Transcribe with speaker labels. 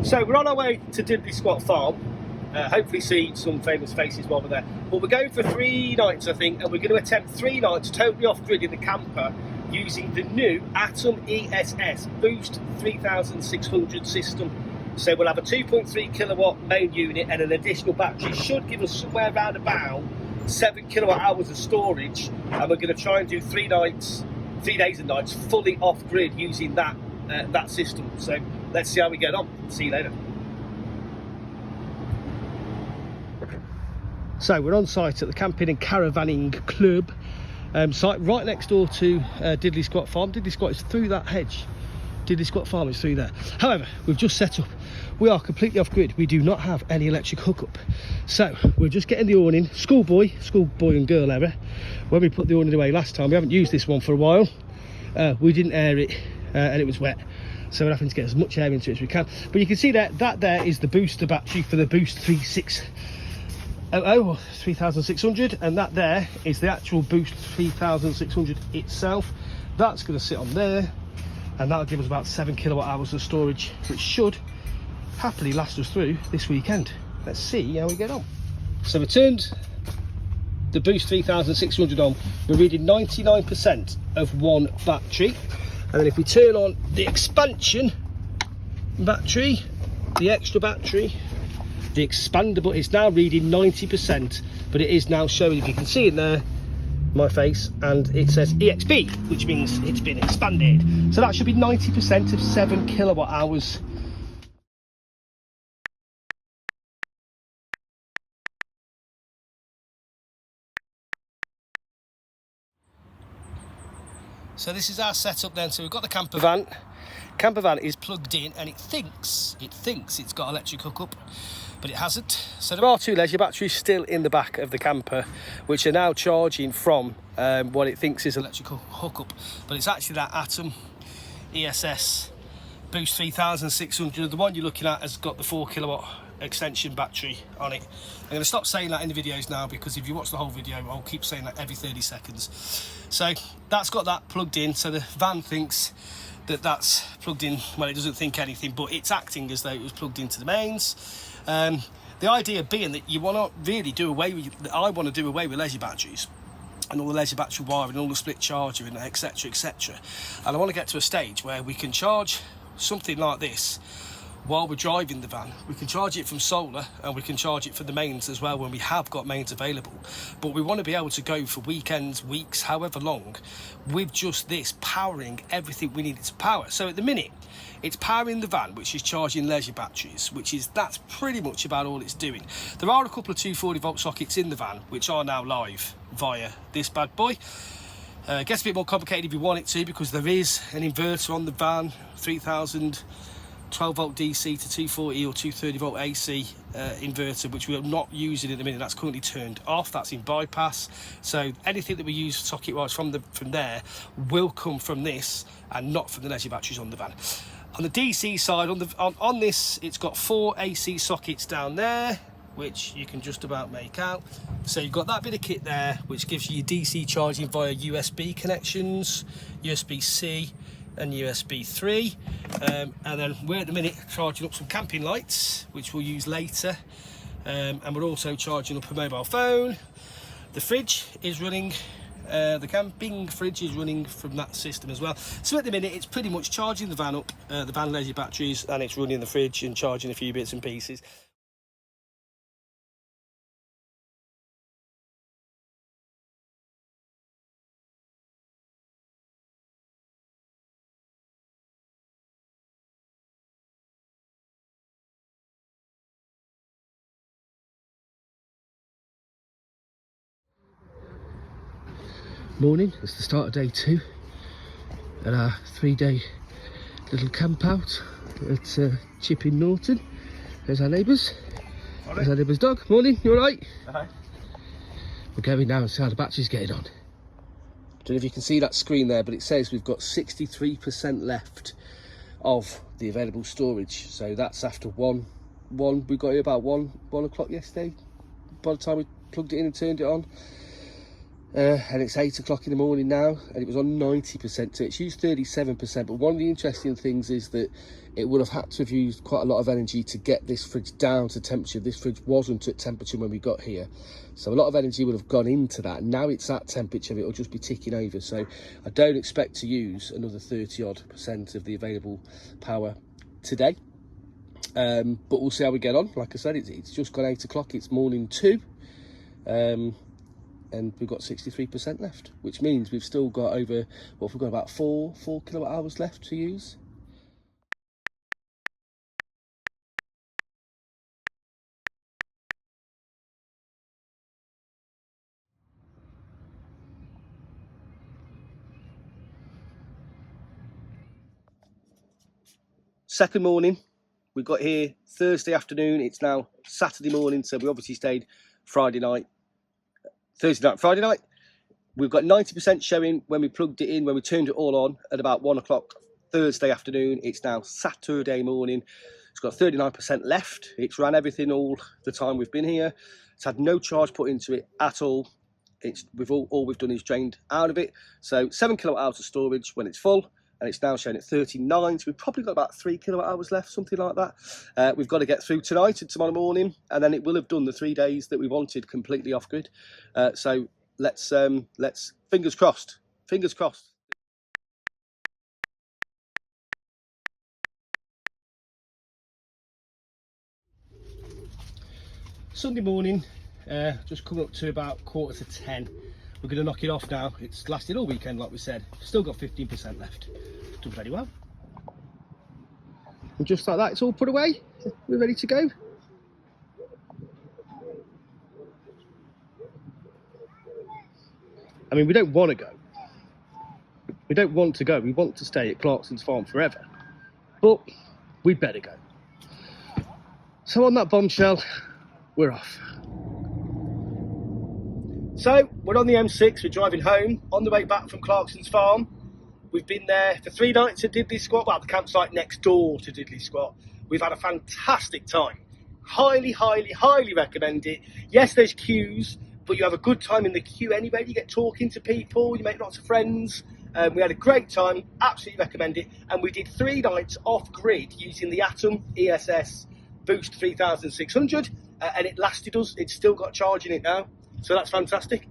Speaker 1: So we're on our way to Diddley Squat Farm. Hopefully see some famous faces while we're there. But we're going for 3 nights, I think, and we're going to attempt 3 nights totally off-grid in the camper using the new Atom ESS Boost 3600 system. So we'll have a 2.3 kilowatt main unit and an additional battery. Should give us somewhere around about 7 kilowatt hours of storage, and we're going to try and do 3 days and nights fully off-grid using that system. So let's see how we get on. See you later. So we're on site at the Camping and Caravanning Club site right next door to Diddley Squat Farm. Diddley Squat is through that hedge. Diddley Squat Farm is through there. However, we've just set up. We are completely off grid. We do not have any electric hookup. So we're just getting the awning. Schoolboy and girl error. When we put the awning away last time, we haven't used this one for a while. We didn't air it and it was wet. So we're having to get as much air into it as we can. But you can see that there is the booster battery for the Boost 3600, and that there is the actual Boost 3600 itself. That's going to sit on there, and that'll give us about 7 kilowatt hours of storage, which should happily last us through this weekend. Let's see how we get on. So we turned the Boost 3600 on. We're reading 99% of one battery, and then if we turn on the expansion battery, the extra battery, the expandable, it's now reading 90%, but it is now showing, if you can see it there, my face, and it says EXP, which means it's been expanded. So that should be 90% of 7 kilowatt hours. So this is our setup then. So we've got the camper van. Camper van is plugged in, and it thinks it's got electric hookup, but it hasn't. So there are 2 leisure batteries still in the back of the camper, which are now charging from what it thinks is electrical hookup, but it's actually that Atom ESS Boost 3600. The one you're looking at has got the 4 kilowatt extension battery on it. I'm going to stop saying that in the videos now, because if you watch the whole video, I'll keep saying that every 30 seconds. So that's got that plugged in, so the van thinks that that's plugged in. Well, it doesn't think anything, but it's acting as though it was plugged into the mains. The idea being that you want to really do away with, I want to do away with leisure batteries and all the leisure battery wiring, all the split charger, and etc, etc. And I want to get to a stage where we can charge something like this while we're driving the van. We can charge it from solar, and we can charge it for the mains as well when we have got mains available. But we want to be able to go for weekends, weeks, however long, with just this powering everything we need it to power. So at the minute, it's powering the van, which is charging leisure batteries, that's pretty much about all it's doing. There are a couple of 240 volt sockets in the van, which are now live via this bad boy. It gets a bit more complicated if you want it to, because there is an inverter on the van, 3000 12 volt DC to 240 or 230 volt AC inverter, which we are not using at the minute. That's currently turned off. That's in bypass. So anything that we use socket wise from there will come from this, and not from the leisure batteries on the van. On the DC side, on this, it's got 4 AC sockets down there, which you can just about make out. So you've got that bit of kit there, which gives you your DC charging via USB connections, USB-C and USB 3, and then we're at the minute charging up some camping lights, which we'll use later, and we're also charging up a mobile phone. The fridge is running, the camping fridge is running from that system as well. So at the minute it's pretty much charging the van up, the van leisure batteries, and it's running the fridge and charging a few bits and pieces. Morning, it's the start of day 2 at our 3-day little camp out at Chipping Norton. There's our neighbours. There's our neighbour's dog. Morning, you alright? Hi. We're going now and see how the battery's getting on. Don't know if you can see that screen there, but it says we've got 63% left of the available storage. So that's after one. We got here about 1 o'clock yesterday, by the time we plugged it in and turned it on. and it's 8 o'clock in the morning now, and it was on 90%, so it's used 37%. But one of the interesting things is that it would have had to have used quite a lot of energy to get this fridge down to temperature. This fridge wasn't at temperature when we got here, so a lot of energy would have gone into that. Now it's at temperature, it'll just be ticking over, so I don't expect to use another 30% of the available power today. But we'll see how we get on. Like I said, it's just gone 8 o'clock, it's morning 2. And we've got 63% left, which means we've still got over, well, we've got about 4 kilowatt hours left to use. Second morning, we got here Thursday afternoon. It's now Saturday morning, so we obviously stayed Friday night, Thursday night, Friday night. We've got 90% showing when we plugged it in, when we turned it all on at about 1 o'clock Thursday afternoon. It's now Saturday morning. It's got 39% left. It's ran everything all the time we've been here. It's had no charge put into it at all. All we've done is drained out of it. So 7 kilowatt hours of storage when it's full, and it's now showing at 39. So we've probably got about 3 kilowatt hours left, something like that. We've got to get through tonight and tomorrow morning, and then it will have done the 3 days that we wanted completely off grid. So let's fingers crossed. Fingers crossed. Sunday morning, just coming up to about 9:45. We're going to knock it off now. It's lasted all weekend, like we said. Still got 15% left. Done very well. And just like that, it's all put away. We're ready to go. I mean, we don't want to go. We don't want to go. We want to stay at Clarkson's farm forever. But we'd better go. So on that bombshell, we're off. So we're on the M6, we're driving home, on the way back from Clarkson's farm. We've been there for 3 nights at Diddley Squat, well, the campsite next door to Diddley Squat. We've had a fantastic time. Highly, highly, highly recommend it. Yes, there's queues, but you have a good time in the queue anyway. You get talking to people, you make lots of friends. We had a great time, absolutely recommend it. And we did 3 nights off grid using the Atom ESS Boost 3600, and it lasted us. It's still got charge in it now, so that's fantastic.